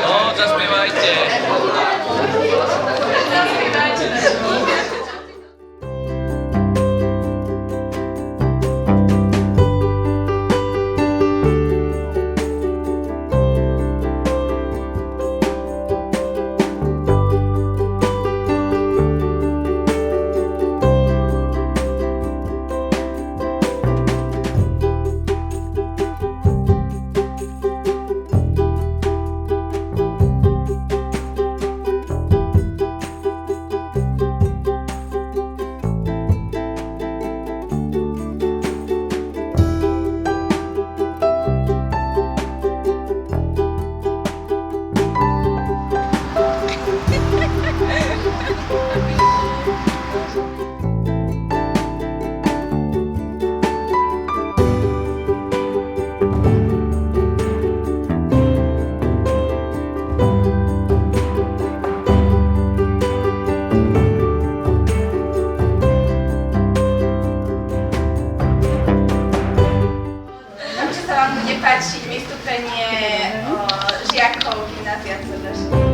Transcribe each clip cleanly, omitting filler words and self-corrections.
No, zaśpiewajcie. Nie patrzeć, miejscu, które nie jako gimnazja, co też.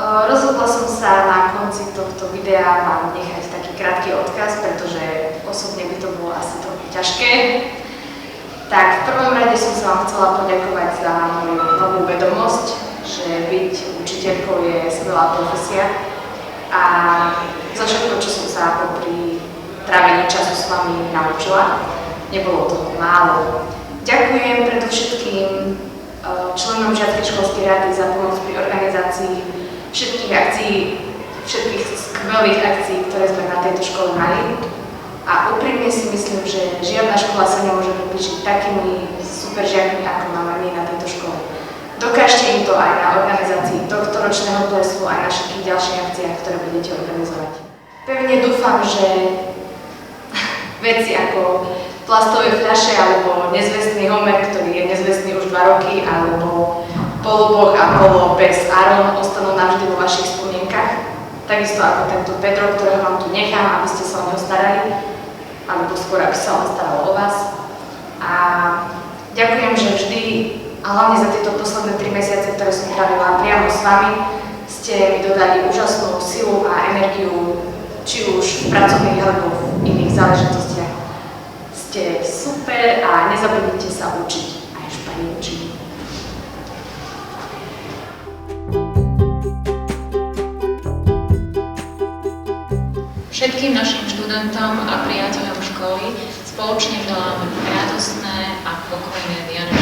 Rozhodla som sa na konci tohto videa vám nechať taký krátky odkaz, pretože osobne by to bolo asi trochu ťažké. Tak v prvom rade som sa vám chcela poďakovať za moju novú vedomosť, že byť učiteľkou je skvelá profesia a za všetko, čo som sa popri trávení času s vami naučila. Nebolo toho málo. Ďakujem predovšetkým členom Žiackej školskej rady za pomoc pri organizácii všetkých akcií, všetkých skvelých akcií, ktoré sme na tejto škole mali. A úprimne si myslím, že žiadna škola sa nemôže vypíšiť takými super žiakmi, ako máme my na tejto škole. Dokážte im to aj na organizácii tohtoročného plesu, aj na všetkých ďalších akciách, ktoré budete organizovať. Pevne dúfam, že veci ako plastové fľaše alebo nezvestný Homer, ktorý je nezvestný už 2 roky, alebo poloboh a polopes Aron ostanú navždy vo vašich spomienkach. Takisto ako tento Pedro, ktorého vám tu nechám, aby ste sa o neho starali, alebo skôr, aby sa on staral o vás. A ďakujem, že vždy, a hlavne za tieto posledné 3 mesiace, ktoré som trávila priamo s vami, ste mi dodali úžasnú silu a energiu, či už v pracovných alebo v iných záležitostiach. Ste super a nezabudnite sa učiť aj španielčinu. Všetkým našim študentom a priateľom školy spoločne želám radostné a pokojné Vianoce.